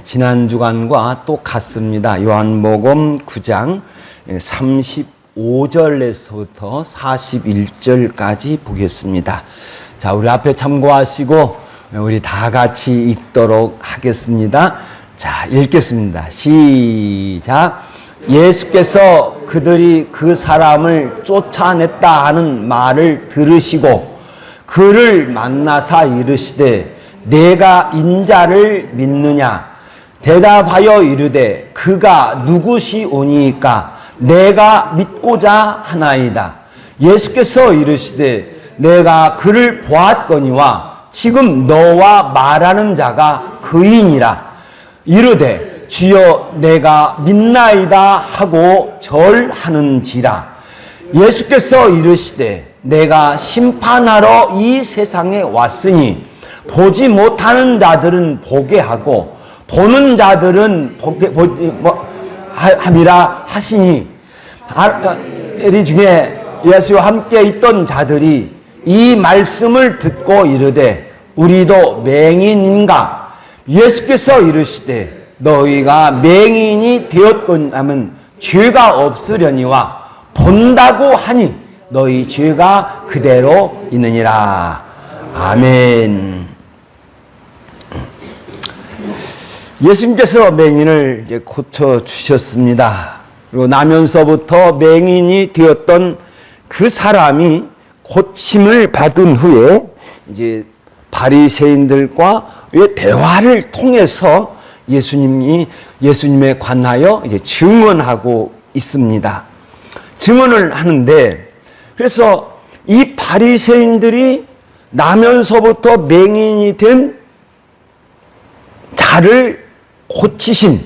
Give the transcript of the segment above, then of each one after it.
지난 주간과 또 같습니다. 요한복음 9장 35절에서부터 41절까지 보겠습니다. 자, 우리 앞에 참고하시고 우리 다 같이 읽도록 하겠습니다. 자, 읽겠습니다. 시작. 예수께서 그들이 그 사람을 쫓아냈다 하는 말을 들으시고 그를 만나사 이르시되 내가 인자를 믿느냐? 대답하여 이르되 그가 누구시오니까 내가 믿고자 하나이다. 예수께서 이르시되 내가 그를 보았거니와 지금 너와 말하는 자가 그이니라. 이르되 주여 내가 믿나이다 하고 절하는지라. 예수께서 이르시되 내가 심판하러 이 세상에 왔으니 보지 못하는 자들은 보게 하고 보는 자들은 함이라 하시니, 이 중에 예수와 함께 있던 자들이 이 말씀을 듣고 이르되 우리도 맹인인가? 예수께서 이르시되 너희가 맹인이 되었건하면 죄가 없으려니와 본다고 하니 너희 죄가 그대로 있느니라. 아멘. 예수님께서 맹인을 이제 고쳐주셨습니다. 그리고 나면서부터 맹인이 되었던 그 사람이 고침을 받은 후에 이제 바리새인들과의 대화를 통해서 예수님에 관하여 이제 증언하고 있습니다. 증언을 하는데, 그래서 이 바리새인들이 나면서부터 맹인이 된 자를 고치신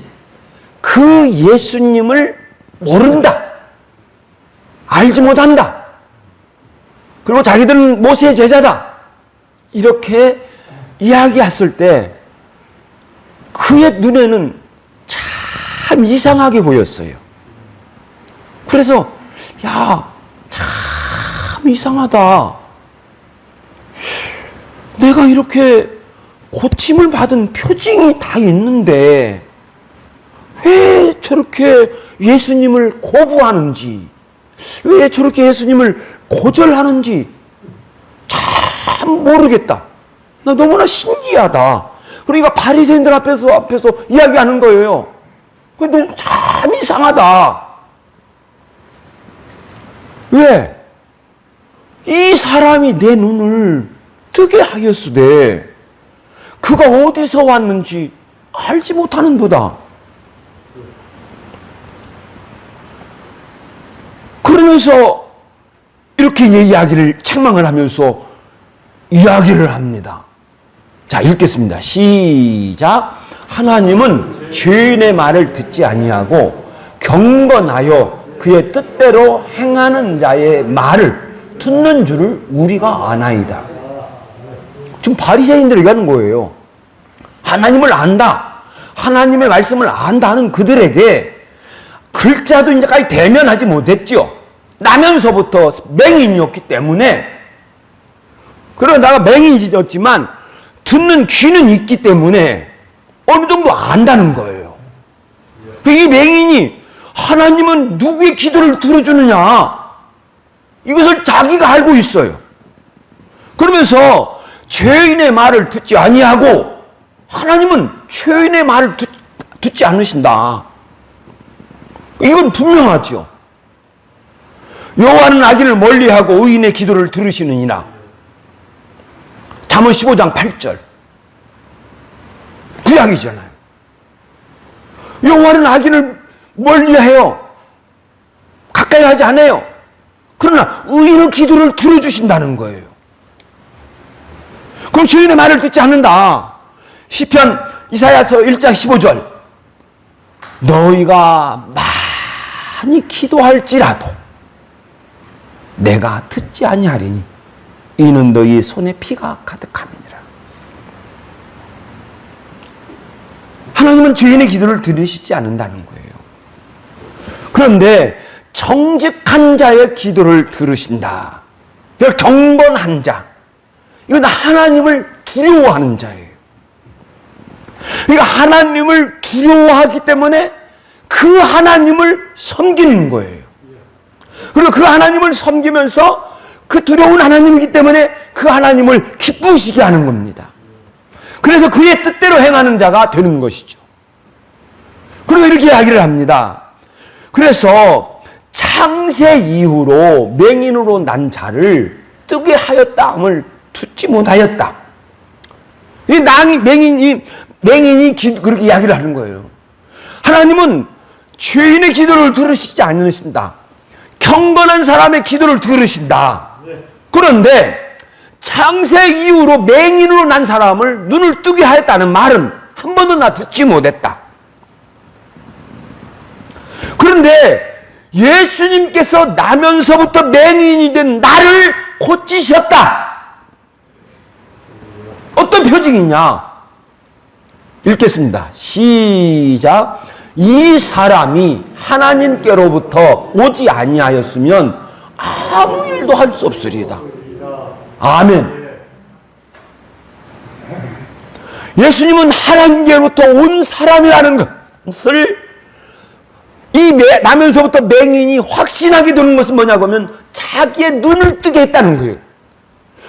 그 예수님을 모른다. 알지 못한다. 그리고 자기들은 모세의 제자다. 이렇게 이야기했을 때 그의 눈에는 참 이상하게 보였어요. 그래서 야, 참 이상하다. 내가 이렇게 고침을 받은 표징이 다 있는데 왜 저렇게 예수님을 거부하는지, 왜 저렇게 예수님을 거절하는지 참 모르겠다. 나 너무나 신기하다. 그러니까 바리새인들 앞에서 이야기하는 거예요. 근데 참 이상하다. 왜? 이 사람이 내 눈을 뜨게 하였으되 그가 어디서 왔는지 알지 못하는 도다. 그러면서 이렇게 이야기를 책망을 하면서 이야기를 합니다. 자, 읽겠습니다. 시작. 하나님은 죄인의 말을 듣지 아니하고 경건하여 그의 뜻대로 행하는 자의 말을 듣는 줄을 우리가 아나이다. 지금 바리새인들이 얘기하는 거예요. 하나님을 안다. 하나님의 말씀을 안다 하는 그들에게 글자도 이제까지 대면하지 못했죠. 나면서부터 맹인이었기 때문에. 그러나 맹인이었지만 듣는 귀는 있기 때문에 어느 정도 안다는 거예요. 이 맹인이 하나님은 누구의 기도를 들어주느냐, 이것을 자기가 알고 있어요. 그러면서 죄인의 말을 듣지 아니하고 하나님은 죄인의 말을 듣지 않으신다. 이건 분명하죠. 여호와는 악인을 멀리하고 의인의 기도를 들으시느니라. 잠언 15장 8절. 구약이잖아요. 여호와는 악인을 멀리해요. 가까이 하지 않아요. 그러나 의인의 기도를 들어주신다는 거예요. 그럼 죄인의 말을 듣지 않는다. 시편 이사야서 1장 15절. 너희가 많이 기도할지라도 내가 듣지 아니하리니 이는 너희 손에 피가 가득함이니라. 하나님은 죄인의 기도를 들으시지 않는다는 거예요. 그런데 정직한 자의 기도를 들으신다. 경건한 자, 이건 하나님을 두려워하는 자예요. 그러니까 하나님을 두려워하기 때문에 그 하나님을 섬기는 거예요. 그리고 그 하나님을 섬기면서 그 두려운 하나님이기 때문에 그 하나님을 기쁘시게 하는 겁니다. 그래서 그의 뜻대로 행하는 자가 되는 것이죠. 그리고 이렇게 이야기를 합니다. 그래서 창세 이후로 맹인으로 난 자를 뜨게 하였다함을 듣지 못하였다. 이 맹인이 그렇게 이야기를 하는 거예요. 하나님은 죄인의 기도를 들으시지 않으신다. 경건한 사람의 기도를 들으신다. 그런데 창세 이후로 맹인으로 난 사람을 눈을 뜨게 하였다는 말은 한 번도 나 듣지 못했다. 그런데 예수님께서 나면서부터 맹인이 된 나를 고치셨다. 어떤 표징이냐? 읽겠습니다. 시작. 이 사람이 하나님께로부터 오지 아니하였으면 아무 일도 할 수 없으리이다. 아멘. 예수님은 하나님께로부터 온 사람이라는 것을 나면서부터 맹인이 확신하게 되는 것은 뭐냐고 하면 자기의 눈을 뜨게 했다는 거예요.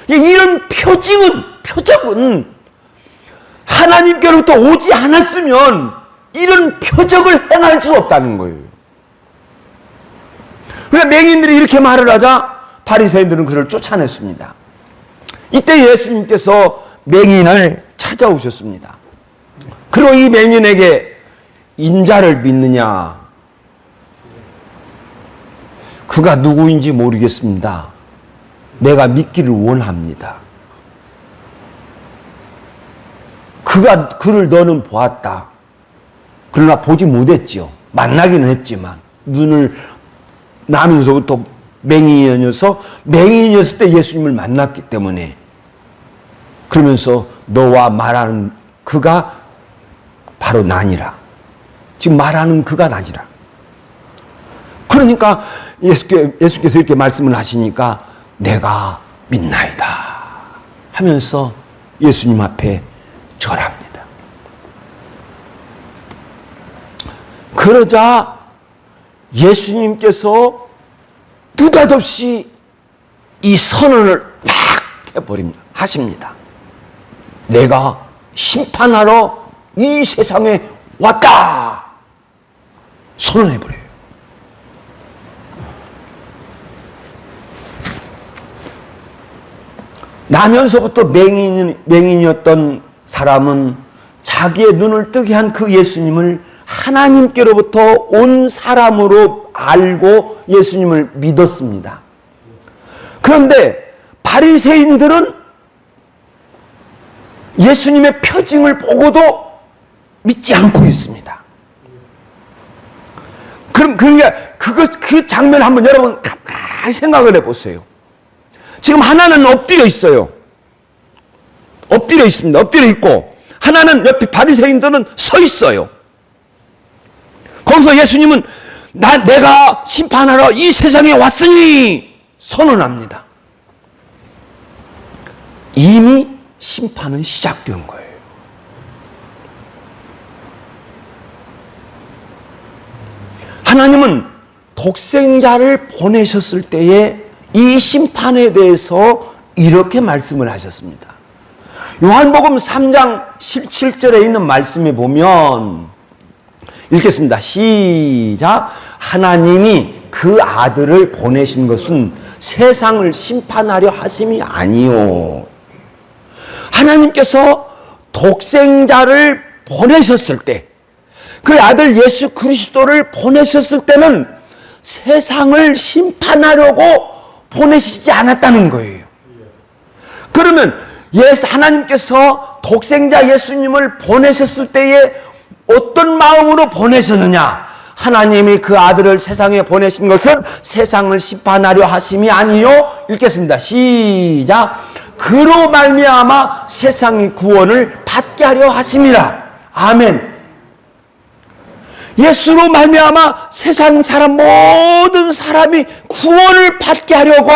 이런 표적은 하나님께로부터 오지 않았으면 이런 표적을 행할 수 없다는 거예요. 그러니까 맹인들이 이렇게 말을 하자 바리새인들은 그를 쫓아냈습니다. 이때 예수님께서 맹인을 찾아오셨습니다. 그리고 이 맹인에게 인자를 믿느냐? 그가 누구인지 모르겠습니다. 내가 믿기를 원합니다. 그를 너는 보았다. 그러나 보지 못했지요. 만나기는 했지만 눈을 나면서부터 맹인이었을 때 예수님을 만났기 때문에 그러면서 너와 말하는 그가 바로 나니라. 지금 말하는 그가 나니라. 그러니까 예수께서 이렇게 말씀을 하시니까 내가 믿나이다 하면서 예수님 앞에 절합니다. 그러자 예수님께서 느닷없이 이 선언을 팍 해버립니다. 하십니다. 내가 심판하러 이 세상에 왔다. 선언해버려요. 나면서부터 맹인이었던 사람은 자기의 눈을 뜨게 한 그 예수님을 하나님께로부터 온 사람으로 알고 예수님을 믿었습니다. 그런데 바리새인들은 예수님의 표징을 보고도 믿지 않고 있습니다. 그럼 그 장면을 한번 여러분 가만히 생각을 해보세요. 지금 하나는 엎드려 있어요. 엎드려 있습니다. 엎드려 있고 하나는 옆에 바리새인들은 서 있어요. 거기서 예수님은 내가 심판하러 이 세상에 왔으니 선언합니다. 이미 심판은 시작된 거예요. 하나님은 독생자를 보내셨을 때에 이 심판에 대해서 이렇게 말씀을 하셨습니다. 요한복음 3장 17절에 있는 말씀에 보면 읽겠습니다. 시작. 하나님이 그 아들을 보내신 것은 세상을 심판하려 하심이 아니요. 하나님께서 독생자를 보내셨을 때, 그 아들 예수 그리스도를 보내셨을 때는 세상을 심판하려고 보내시지 않았다는 거예요. 그러면 하나님께서 독생자 예수님을 보내셨을 때에 어떤 마음으로 보내셨느냐? 하나님이 그 아들을 세상에 보내신 것은 세상을 심판하려 하심이 아니요. 읽겠습니다. 시작. 그로 말미암아 세상이 구원을 받게 하려 하심이라. 아멘. 예수로 말미암아 세상 사람 모든 사람이 구원을 받게 하려고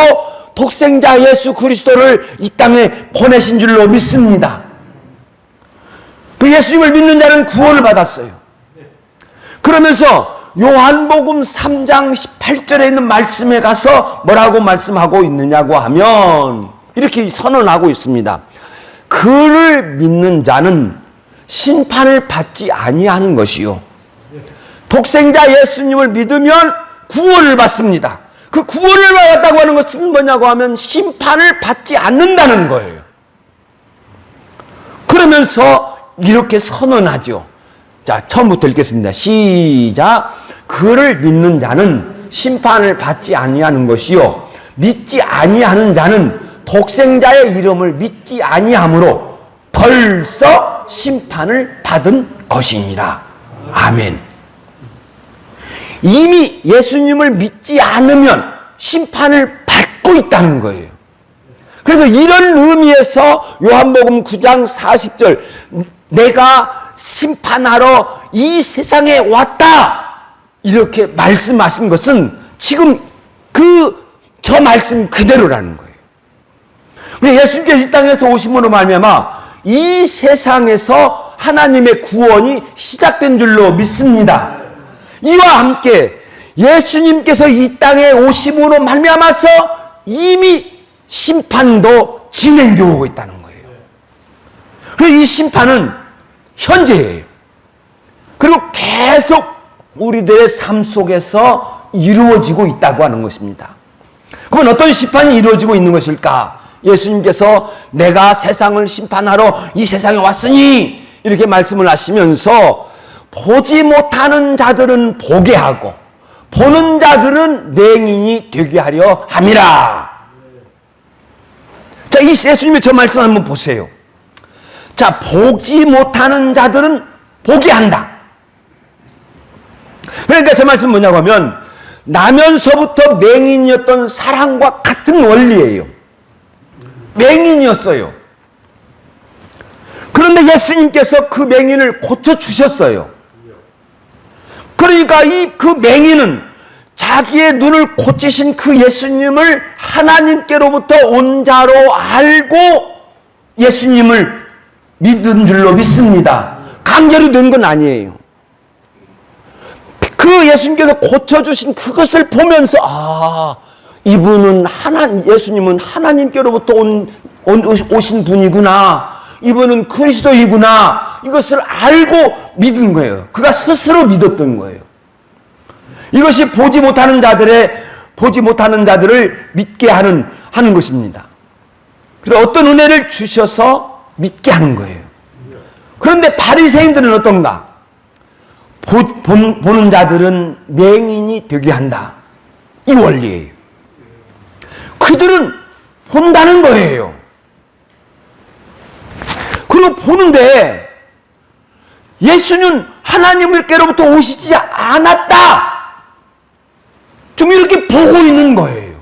독생자 예수 그리스도를 이 땅에 보내신 줄로 믿습니다. 그 예수님을 믿는 자는 구원을 받았어요. 그러면서 요한복음 3장 18절에 있는 말씀에 가서 뭐라고 말씀하고 있느냐고 하면 이렇게 선언하고 있습니다. 그를 믿는 자는 심판을 받지 아니하는 것이요, 독생자 예수님을 믿으면 구원을 받습니다. 그 구원을 받았다고 하는 것은 뭐냐고 하면 심판을 받지 않는다는 거예요. 그러면서 이렇게 선언하죠. 자, 처음부터 읽겠습니다. 시작. 그를 믿는 자는 심판을 받지 아니하는 것이요, 믿지 아니하는 자는 독생자의 이름을 믿지 아니하므로 벌써 심판을 받은 것이니라. 아멘. 이미 예수님을 믿지 않으면 심판을 받고 있다는 거예요. 그래서 이런 의미에서 요한복음 9장 40절 내가 심판하러 이 세상에 왔다 이렇게 말씀하신 것은 지금 저 말씀 그대로라는 거예요. 예수님께서 이 땅에서 오심으로 말미암아 이 세상에서 하나님의 구원이 시작된 줄로 믿습니다. 이와 함께 예수님께서 이 땅에 오심으로 말미암아서 이미 심판도 진행되어 오고 있다는 거예요. 그래서 이 심판은 현재예요. 그리고 계속 우리들의 삶 속에서 이루어지고 있다고 하는 것입니다. 그러면 어떤 심판이 이루어지고 있는 것일까? 예수님께서 내가 세상을 심판하러 이 세상에 왔으니 이렇게 말씀을 하시면서 보지 못하는 자들은 보게 하고 보는 자들은 맹인이 되게 하려 함이라. 자, 이 예수님의 저 말씀 한번 보세요. 자, 보지 못하는 자들은 보게 한다. 그러니까 저 말씀 뭐냐고 하면 나면서부터 맹인이었던 사람과 같은 원리예요. 맹인이었어요. 그런데 예수님께서 그 맹인을 고쳐주셨어요. 그러니까 그 맹인은 자기의 눈을 고치신 그 예수님을 하나님께로부터 온 자로 알고 예수님을 믿은 줄로 믿습니다. 강제로 된 건 아니에요. 그 예수님께서 고쳐주신 그것을 보면서 이분은 예수님은 하나님께로부터 오신 분이구나. 이분은 그리스도이구나. 이것을 알고 믿은 거예요. 그가 스스로 믿었던 거예요. 이것이 보지 못하는 자들을 믿게 하는 것입니다. 그래서 어떤 은혜를 주셔서 믿게 하는 거예요. 그런데 바리새인들은 어떤가? 보는 자들은 맹인이 되게 한다. 이 원리예요. 그들은 본다는 거예요. 그리고 보는데 예수는 하나님께로부터 오시지 않았다. 좀 이렇게 보고 있는 거예요.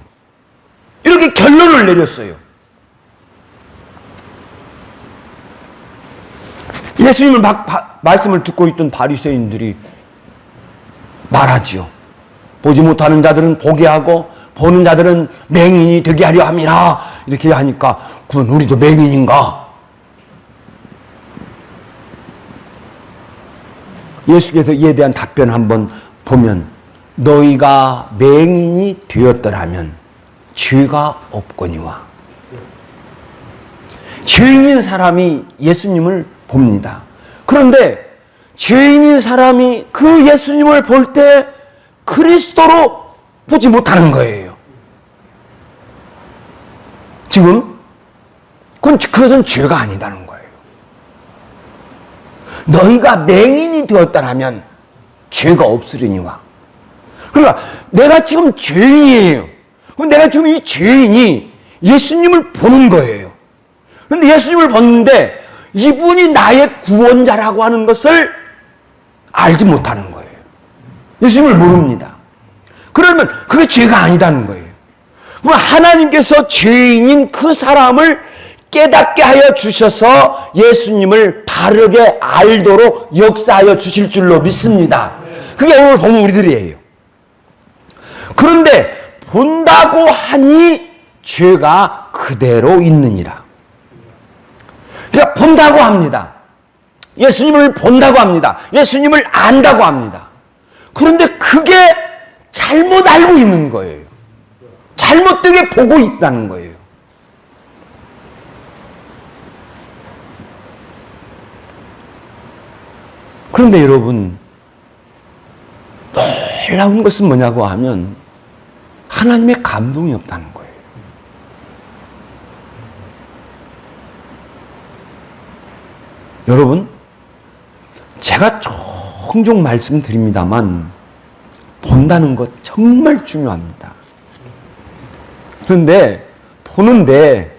이렇게 결론을 내렸어요. 예수님을 말씀을 듣고 있던 바리새인들이 말하지요. 보지 못하는 자들은 보게 하고 보는 자들은 맹인이 되게 하려 함이라. 이렇게 하니까 그럼 우리도 맹인인가? 예수께서 이에 대한 답변 한번 보면 너희가 맹인이 되었더라면 죄가 없거니와. 죄인인 사람이 예수님을 봅니다. 그런데 죄인인 사람이 그 예수님을 볼 때 그리스도로 보지 못하는 거예요. 지금 그것은 죄가 아니다는 거예요. 너희가 맹인이 되었다면 죄가 없으리니와. 그러니까 내가 지금 죄인이에요. 그럼 내가 지금 이 죄인이 예수님을 보는 거예요. 그런데 예수님을 봤는데 이분이 나의 구원자라고 하는 것을 알지 못하는 거예요. 예수님을 모릅니다. 그러면 그게 죄가 아니다는 거예요. 그럼 하나님께서 죄인인 그 사람을 깨닫게 하여 주셔서 예수님을 바르게 알도록 역사하여 주실 줄로 믿습니다. 그게 오늘 보면 우리들이에요. 그런데 본다고 하니 죄가 그대로 있느니라. 그러니까 본다고 합니다. 예수님을 본다고 합니다. 예수님을 안다고 합니다. 그런데 그게 잘못 알고 있는 거예요. 잘못되게 보고 있다는 거예요. 그런데 여러분, 놀라운 것은 뭐냐고 하면 하나님의 감동이 없다는 거예요. 여러분, 제가 종종 말씀드립니다만 본다는 것 정말 중요합니다. 그런데 보는데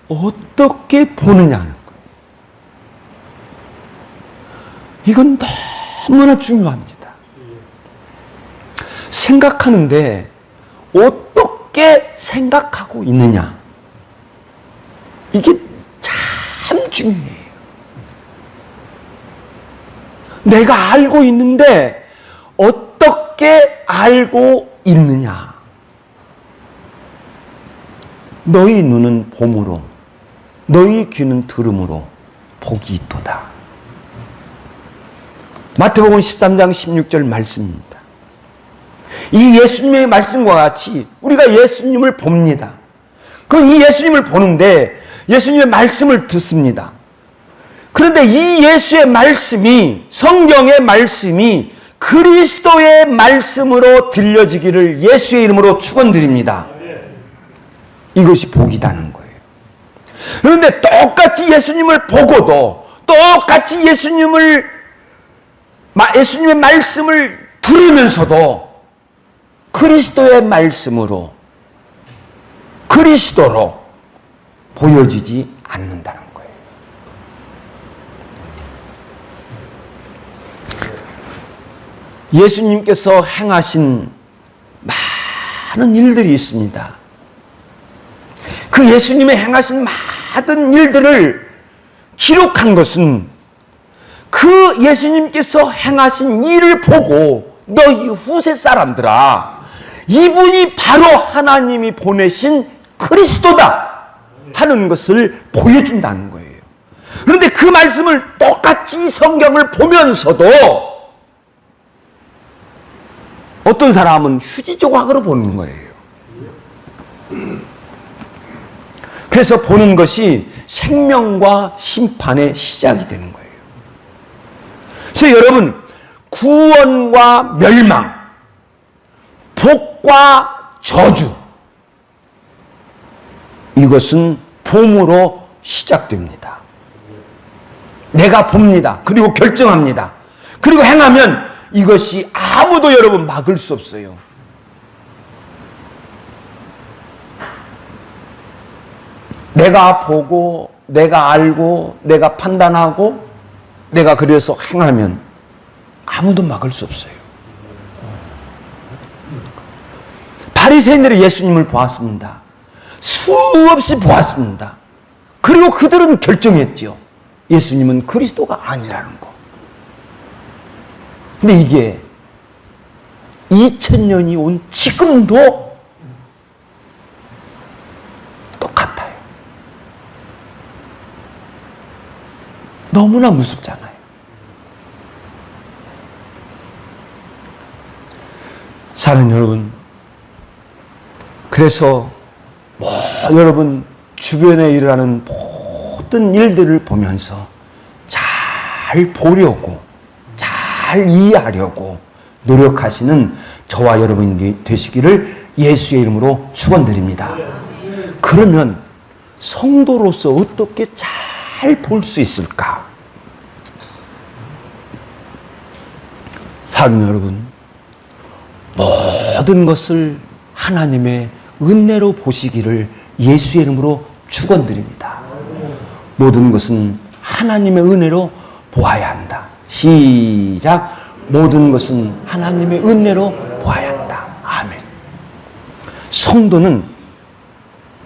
어떻게 보느냐는 거예요. 이건 너무나 중요합니다. 생각하는데 어떻게 생각하고 있느냐, 이게 참 중요해요. 내가 알고 있는데 어떻게 알고 있느냐. 너희 눈은 봄으로, 너희 귀는 들음으로 복이 있도다. 마태복음 13장 16절 말씀입니다. 이 예수님의 말씀과 같이 우리가 예수님을 봅니다. 그럼 이 예수님을 보는데 예수님의 말씀을 듣습니다. 그런데 이 예수의 말씀이, 성경의 말씀이 그리스도의 말씀으로 들려지기를 예수의 이름으로 축원드립니다. 이것이 복이다는 거예요. 그런데 똑같이 예수님을 보고도 똑같이 예수님의 말씀을 들으면서도 그리스도의 말씀으로, 그리스도로 보여지지 않는다는 거예요. 예수님께서 행하신 많은 일들이 있습니다. 그 예수님의 행하신 많은 일들을 기록한 것은 그 예수님께서 행하신 일을 보고 너희 후세 사람들아, 이분이 바로 하나님이 보내신 그리스도다 하는 것을 보여준다는 거예요. 그런데 그 말씀을 똑같이 성경을 보면서도 어떤 사람은 휴지 조각으로 보는 거예요. 그래서 보는 것이 생명과 심판의 시작이 되는 거예요. 그래서 여러분, 구원과 멸망, 복과 저주, 이것은 봄으로 시작됩니다. 내가 봅니다. 그리고 결정합니다. 그리고 행하면 이것이 아무도 여러분 막을 수 없어요. 내가 보고, 내가 알고, 내가 판단하고, 내가 그래서 행하면 아무도 막을 수 없어요. 바리새인들이 예수님을 보았습니다. 수없이 보았습니다. 그리고 그들은 결정했죠. 예수님은 그리스도가 아니라는 거. 근데 이게 2000년이 온 지금도 똑같아요. 너무나 무섭잖아요. 사랑하는 여러분, 그래서 여러분 주변에 일어나는 모든 일들을 보면서 잘 보려고, 잘 이해하려고 노력하시는 저와 여러분이 되시기를 예수의 이름으로 축원드립니다. 그러면 성도로서 어떻게 잘 볼 수 있을까? 사랑하는 여러분, 모든 것을 하나님의 은혜로 보시기를 예수의 이름으로 축원드립니다. 모든 것은 하나님의 은혜로 보아야 한다. 시작. 모든 것은 하나님의 은혜로 보아야 한다. 아멘. 성도는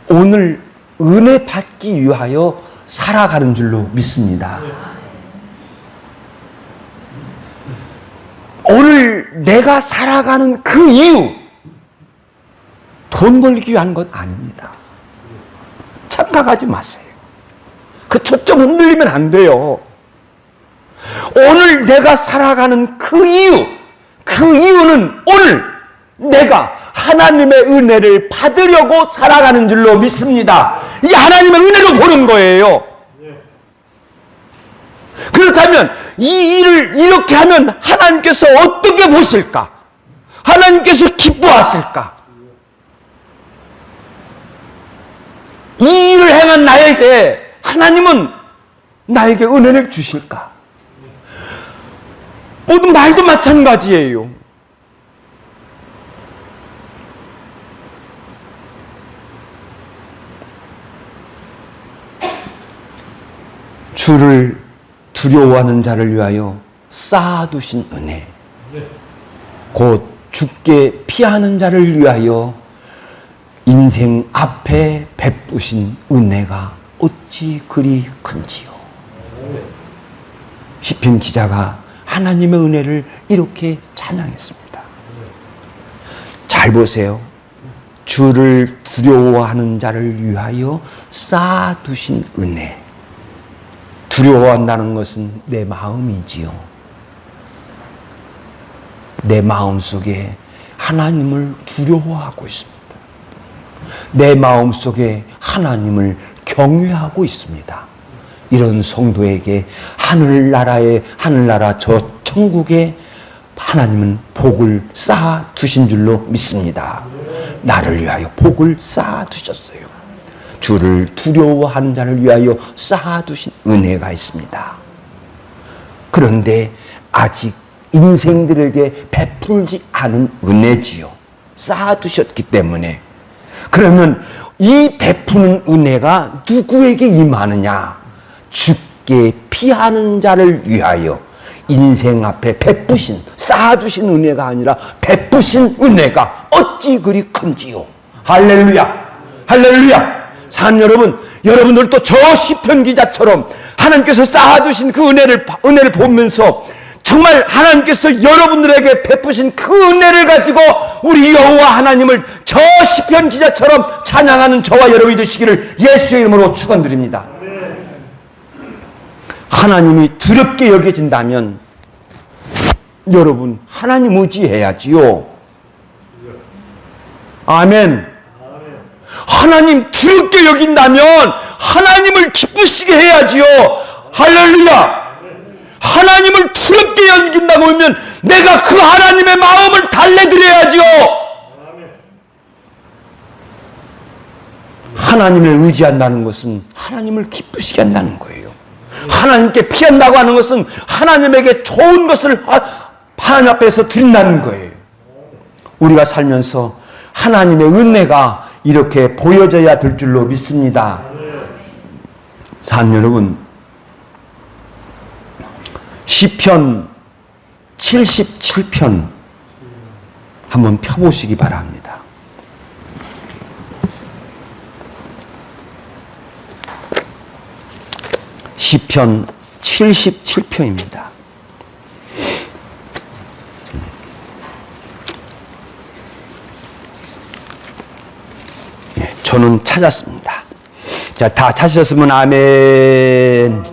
오늘 은혜 받기 위하여 살아가는 줄로 믿습니다. 오늘 내가 살아가는 그 이유, 돈 벌기 위한 것 아닙니다. 착각하지 마세요. 그 초점 흔들리면 안 돼요. 오늘 내가 살아가는 그 이유는 오늘 내가 하나님의 은혜를 받으려고 살아가는 줄로 믿습니다. 이게 하나님의 은혜로 보는 거예요. 그렇다면 이 일을 이렇게 하면 하나님께서 어떻게 보실까? 하나님께서 기뻐하실까? 이 일을 행한 나에게 하나님은 나에게 은혜를 주실까? 모든 말도 마찬가지예요. 주를 두려워하는 자를 위하여 쌓아두신 은혜, 곧 죽게 피하는 자를 위하여 인생 앞에 베푸신 은혜가 어찌 그리 큰지요. 시편 기자가 하나님의 은혜를 이렇게 찬양했습니다. 잘 보세요. 주를 두려워하는 자를 위하여 쌓아두신 은혜. 두려워한다는 것은 내 마음이지요. 내 마음 속에 하나님을 두려워하고 있습니다. 내 마음 속에 하나님을 경외하고 있습니다. 이런 성도에게 하늘나라 저 천국에 하나님은 복을 쌓아 두신 줄로 믿습니다. 나를 위하여 복을 쌓아 두셨어요. 주를 두려워하는 자를 위하여 쌓아두신 은혜가 있습니다. 그런데 아직 인생들에게 베풀지 않은 은혜지요. 쌓아두셨기 때문에. 그러면 이 베푸는 은혜가 누구에게 임하느냐? 죽게 피하는 자를 위하여 인생 앞에 베푸신, 쌓아두신 은혜가 아니라 베푸신 은혜가 어찌 그리 큰지요. 할렐루야! 할렐루야! 산 여러분, 여러분들도 저 시편 기자처럼 하나님께서 쌓아두신 그 은혜를 보면서 정말 하나님께서 여러분들에게 베푸신 그 은혜를 가지고 우리 여호와 하나님을 저 시편 기자처럼 찬양하는 저와 여러분이 되시기를 예수의 이름으로 축원드립니다. 하나님이 두렵게 여겨진다면 여러분 하나님 의지해야지요. 아멘. 하나님 두렵게 여긴다면 하나님을 기쁘시게 해야지요. 할렐루야. 하나님을 두렵게 여긴다고 하면 내가 그 하나님의 마음을 달래드려야지요. 하나님을 의지한다는 것은 하나님을 기쁘시게 한다는 거예요. 하나님께 피한다고 하는 것은 하나님에게 좋은 것을 하나님 앞에서 드린다는 거예요. 우리가 살면서 하나님의 은혜가 이렇게 보여져야 될 줄로 믿습니다. 산 여러분, 시편 77편 한번 펴보시기 바랍니다. 시편 77편입니다. 저는 찾았습니다. 자, 다 찾으셨으면 아멘.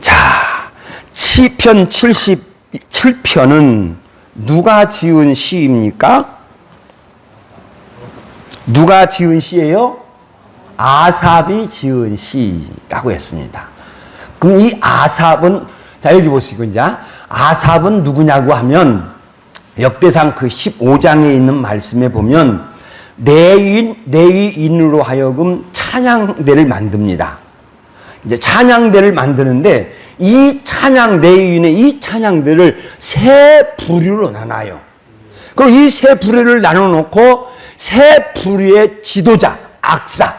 자, 시편 77편은 누가 지은 시입니까? 누가 지은 시예요? 아삽이 지은 시라고 했습니다. 그럼 이 아삽은, 자, 여기 보시고, 이제, 아삽은 누구냐고 하면, 역대상 그 15장에 있는 말씀에 보면, 레위인으로 하여금 찬양대를 만듭니다. 이제 찬양대를 만드는데 이 찬양 레위인의 이 찬양대를 세 부류로 나눠요. 그럼 이 세 부류를 나눠 놓고 세 부류의 지도자, 악사,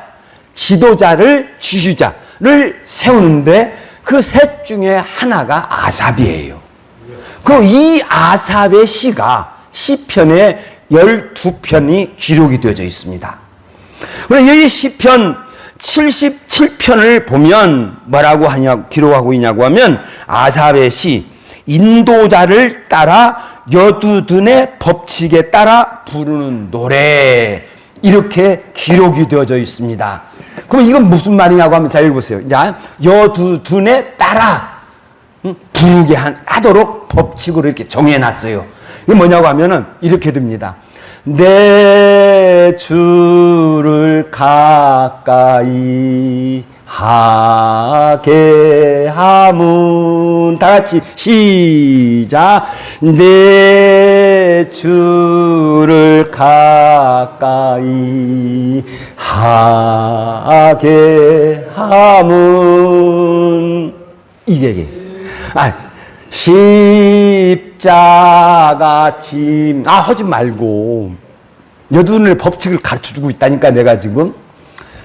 지도자를 지휘자를 세우는데 그 셋 중에 하나가 아삽이에요. 그 이 아삽의 시가 시편에 12편이 기록이 되어져 있습니다. 이 시편 77편을 보면 뭐라고 기록하고 있냐고 하면 아삽의 시, 인도자를 따라 여두둔의 법칙에 따라 부르는 노래, 이렇게 기록이 되어져 있습니다. 그럼 이건 무슨 말이냐고 하면 잘 읽어보세요. 자, 여두둔에 따라 부르게 하도록 법칙으로 이렇게 정해놨어요. 이게 뭐냐고 하면은 이렇게 됩니다. 내 주를 가까이 하게 함은, 다 같이 시작. 내 주를 가까이 하게 함은, 이게 십자가 짐, 하지 말고 여러분의 법칙을 가르쳐주고 있다니까 내가 지금.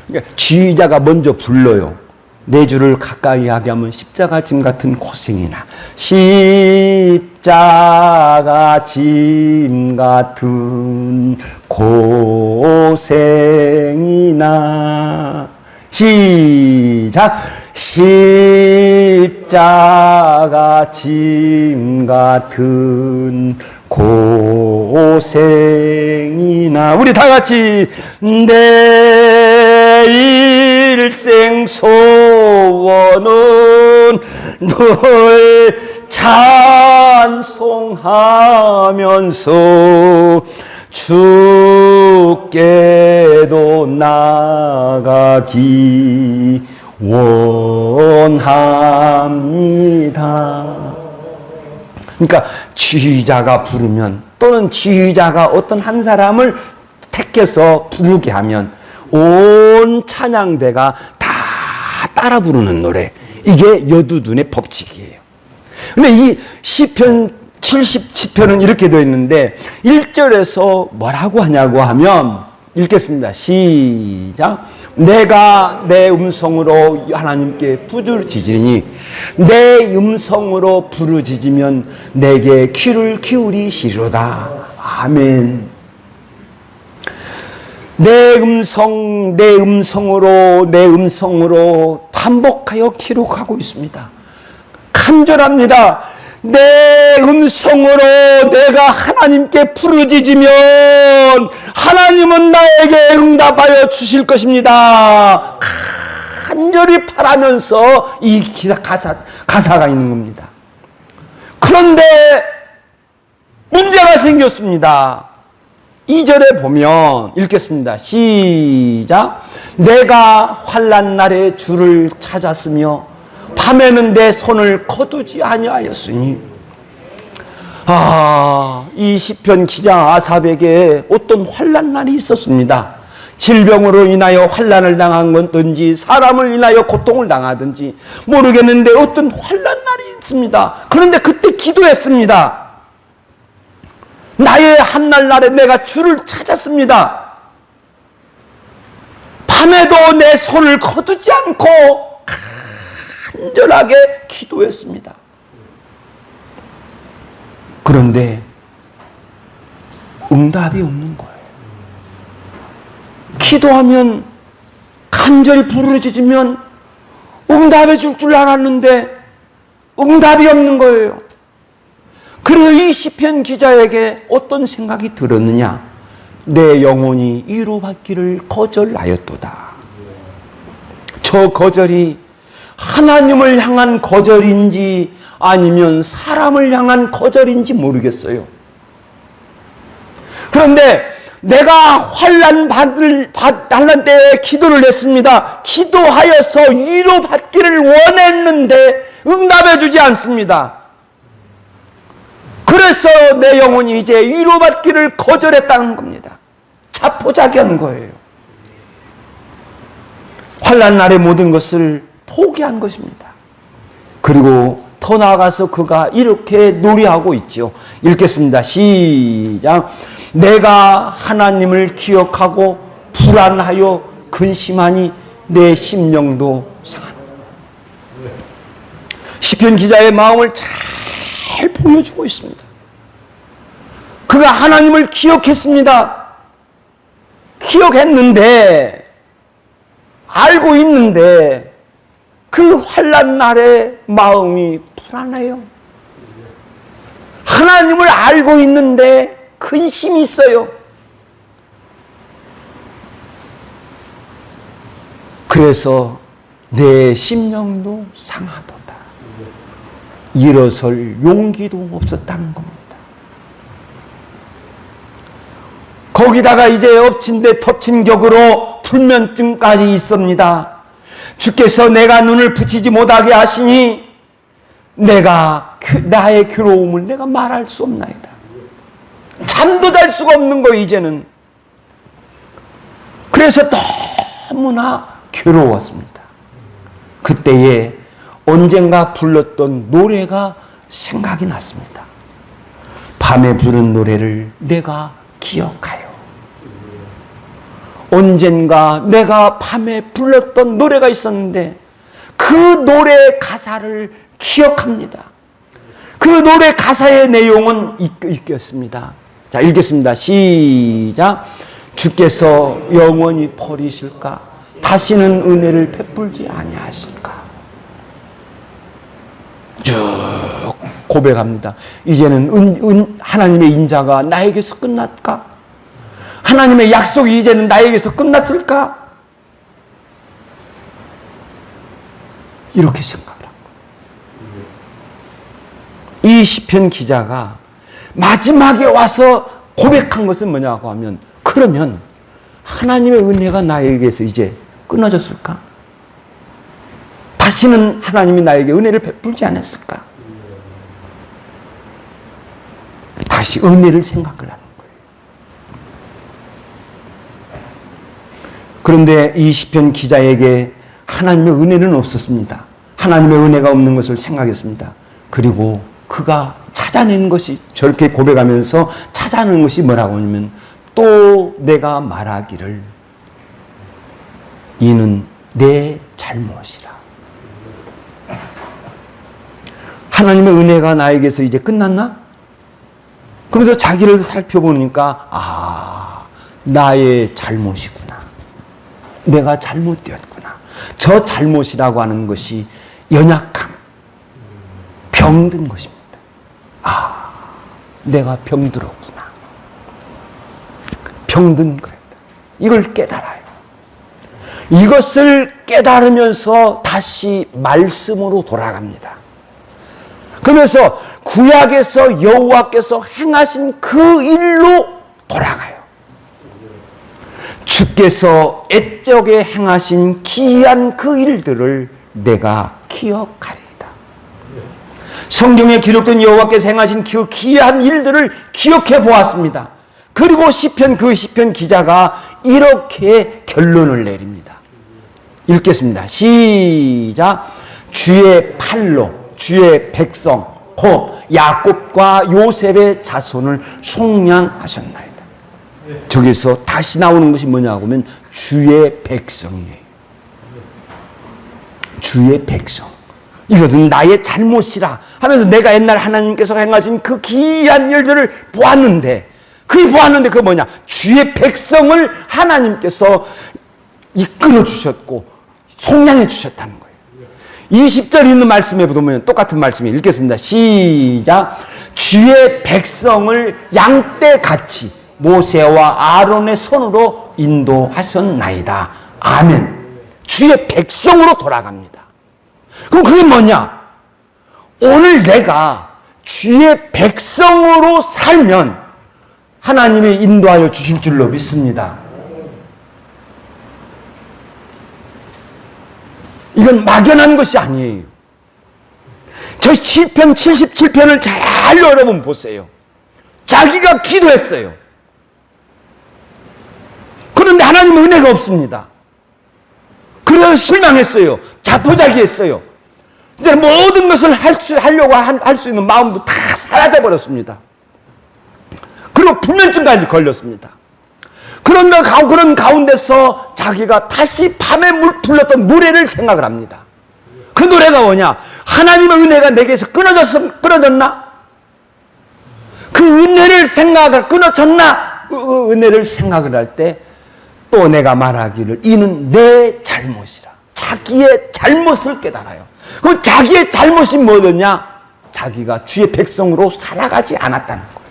그러니까 지휘자가 먼저 불러요. 내 주를 가까이 하게 하면 십자가 짐 같은 고생이나, 십자가 짐 같은 고생이나, 시작. 십자가 짐 같은 고생이나, 우리 다 같이 내 일생 소원은 널 찬송하면서 주께도 나가기 원합니다. 그러니까 지휘자가 부르면, 또는 지휘자가 어떤 한 사람을 택해서 부르게 하면 온 찬양대가 다 따라 부르는 노래, 이게 여두둔의 법칙이에요. 근데 이 시편 70시편은 이렇게 되어 있는데 1절에서 뭐라고 하냐고 하면, 읽겠습니다. 시작. 내가 내 음성으로 하나님께 부르짖으니 내 음성으로 부르짖으면 내게 귀를 기울이시리로다. 아멘. 내 음성으로 반복하여 기록하고 있습니다. 간절합니다. 내 음성으로 내가 하나님께 부르짖으면 하나님은 나에게 응답하여 주실 것입니다. 간절히 바라면서 이 가사가 있는 겁니다. 그런데 문제가 생겼습니다. 2절에 보면, 읽겠습니다. 시작. 내가 환난 날에 주를 찾았으며 밤에는 내 손을 거두지 아니하였으니. 이 시편 기자 아삽에게 어떤 환난 날이 있었습니다. 질병으로 인하여 환난을 당한 건든지 사람을 인하여 고통을 당하든지 모르겠는데 어떤 환난 날이 있습니다. 그런데 그때 기도했습니다. 나의 한날 날에 내가 주를 찾았습니다. 밤에도 내 손을 거두지 않고 간절하게 기도했습니다. 그런데 응답이 없는 거예요. 기도하면, 간절히 부르짖으면 응답해 줄 줄 알았는데 응답이 없는 거예요. 그래서 이 시편 기자에게 어떤 생각이 들었느냐? 내 영혼이 위로받기를 거절하였도다. 저 거절이 하나님을 향한 거절인지 아니면 사람을 향한 거절인지 모르겠어요. 그런데 내가 환난 때에 기도를 했습니다. 기도하여서 위로받기를 원했는데 응답해 주지 않습니다. 그래서 내 영혼이 이제 위로받기를 거절했다는 겁니다. 자포자기한 거예요. 환난 날의 모든 것을 포기한 것입니다. 그리고 더 나아가서 그가 이렇게 노래하고 있죠. 읽겠습니다. 시작. 내가 하나님을 기억하고 불안하여 근심하니 내 심령도 상하노라. 시편 기자의 마음을 잘 보여주고 있습니다. 그가 하나님을 기억했습니다. 기억했는데, 알고 있는데 그 환난 날에 마음이 불안해요. 하나님을 알고 있는데 근심이 있어요. 그래서 내 심령도 상하도다. 일어설 용기도 없었다는 겁니다. 거기다가 이제 엎친 데 덮친 격으로 불면증까지 있습니다. 주께서 내가 눈을 붙이지 못하게 하시니 나의 괴로움을 내가 말할 수 없나이다. 잠도 잘 수가 없는 거예요, 이제는. 그래서 너무나 괴로웠습니다. 그때에 언젠가 불렀던 노래가 생각이 났습니다. 밤에 부른 노래를 내가 기억하여. 언젠가 내가 밤에 불렀던 노래가 있었는데 그 노래의 가사를 기억합니다. 그 노래 가사의 내용은 있겠습니다. 자, 읽겠습니다. 시작. 주께서 영원히 버리실까? 다시는 은혜를 베풀지 아니하실까? 쭉 고백합니다. 이제는 하나님의 인자가 나에게서 끝났까? 하나님의 약속이 이제는 나에게서 끝났을까? 이렇게 생각을 합니다. 이 시편 기자가 마지막에 와서 고백한 것은 뭐냐고 하면, 그러면 하나님의 은혜가 나에게서 이제 끊어졌을까? 다시는 하나님이 나에게 은혜를 베풀지 않았을까? 다시 은혜를 생각을 하는 거예요. 그런데 이 시편 기자에게 하나님의 은혜는 없었습니다. 하나님의 은혜가 없는 것을 생각했습니다. 그리고 그가 찾아낸 것이, 저렇게 고백하면서 찾아낸 것이 뭐라고 하냐면, 또 내가 말하기를 이는 내 잘못이라. 하나님의 은혜가 나에게서 이제 끝났나? 그러면서 자기를 살펴보니까 나의 잘못이구나. 내가 잘못되었구나. 저 잘못이라고 하는 것이 연약함, 병든 것입니다. 내가 병들었구나. 병든 거였다. 이걸 깨달아요. 이것을 깨달으면서 다시 말씀으로 돌아갑니다. 그러면서 구약에서 여호와께서 행하신 그 일로 돌아가요. 주께서 옛적에 행하신 기이한 그 일들을 내가 기억하리이다. 성경에 기록된 여호와께서 행하신 그 기이한 일들을 기억해 보았습니다. 그리고 시편 기자가 이렇게 결론을 내립니다. 읽겠습니다. 시작. 주의 팔로 주의 백성 곧 야곱과 요셉의 자손을 속량하셨나이다. 저기서 다시 나오는 것이 뭐냐고 하면 주의 백성이에요. 주의 백성. 이것은 나의 잘못이라 하면서 내가 옛날 하나님께서 행하신 그 기이한 일들을 보았는데 그게 뭐냐? 주의 백성을 하나님께서 이끌어 주셨고 속량해 주셨다는 거예요. 20절 있는 말씀에 보면 똑같은 말씀이 읽겠습니다. 시작. 주의 백성을 양떼같이 모세와 아론의 손으로 인도하셨나이다. 아멘. 주의 백성으로 돌아갑니다. 그럼 그게 뭐냐? 오늘 내가 주의 백성으로 살면 하나님이 인도하여 주실 줄로 믿습니다. 이건 막연한 것이 아니에요. 저 시편 77편을 잘 여러분 보세요. 자기가 기도했어요. 그런데 하나님은 은혜가 없습니다. 그래서 실망했어요. 자포자기했어요. 이제 모든 것을 하려고 할 수 있는 마음도 다 사라져버렸습니다. 그리고 불면증까지 걸렸습니다. 그런 가운데서 자기가 다시 밤에 불렀던 노래를 생각을 합니다. 그 노래가 뭐냐? 하나님의 은혜가 내게서 끊어졌나? 그 은혜를 끊어졌나? 그 은혜를 생각을 할 때 또 내가 말하기를 이는 내 잘못이라. 자기의 잘못을 깨달아요. 그럼 자기의 잘못이 뭐였냐? 자기가 주의 백성으로 살아가지 않았다는 거예요.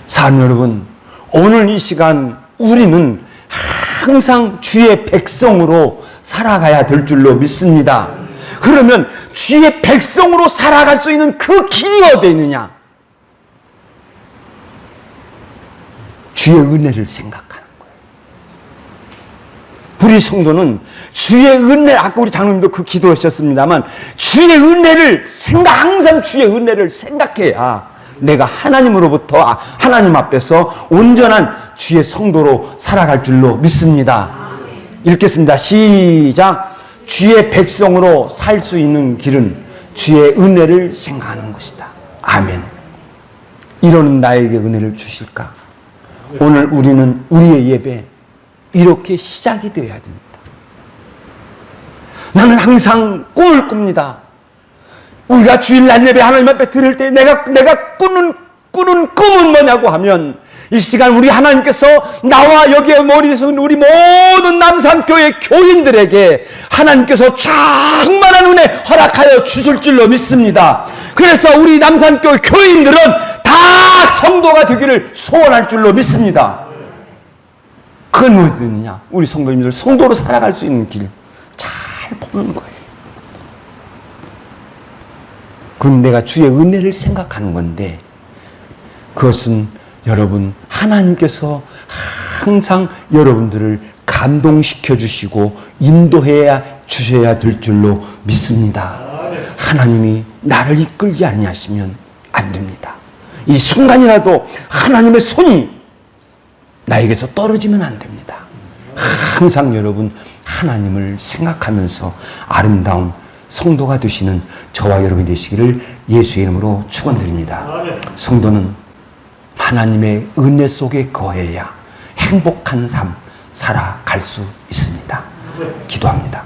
사람 여러분, 오늘 이 시간 우리는 항상 주의 백성으로 살아가야 될 줄로 믿습니다. 그러면 주의 백성으로 살아갈 수 있는 그 길이 어디 있느냐? 주의 은혜를 생각하는 거예요. 우리 성도는 주의 은혜, 아까 우리 장로님도 그 기도하셨습니다만, 주의 은혜를 항상 주의 은혜를 생각해야 내가 하나님으로부터, 하나님 앞에서 온전한 주의 성도로 살아갈 줄로 믿습니다. 읽겠습니다. 시작. 주의 백성으로 살 수 있는 길은 주의 은혜를 생각하는 것이다. 아멘. 이런 나에게 은혜를 주실까? 오늘 우리는 우리의 예배 이렇게 시작이 되어야 됩니다. 나는 항상 꿈을 꿉니다. 우리가 주일날 예배 하나님 앞에 드릴 때 내가 꾸는 꿈은 뭐냐고 하면, 이 시간 우리 하나님께서 나와 여기에 모이신 우리 모든 남산교회 교인들에게 하나님께서 충만한 은혜 허락하여 주실 줄로 믿습니다. 그래서 우리 남산교회 교인들은 다 성도가 되기를 소원할 줄로 믿습니다. 그건 뭐냐? 우리 성도님들 성도로 살아갈 수 있는 길 잘 보는 거예요. 그럼 내가 주의 은혜를 생각하는 건데, 그것은 여러분 하나님께서 항상 여러분들을 감동시켜 주시고 인도해 주셔야 될 줄로 믿습니다. 하나님이 나를 이끌지 아니하시면 안 됩니다. 이 순간이라도 하나님의 손이 나에게서 떨어지면 안 됩니다. 항상 여러분 하나님을 생각하면서 아름다운 성도가 되시는 저와 여러분이 되시기를 예수의 이름으로 축원드립니다. 성도는 하나님의 은혜 속에 거해야 행복한 삶 살아갈 수 있습니다. 기도합니다.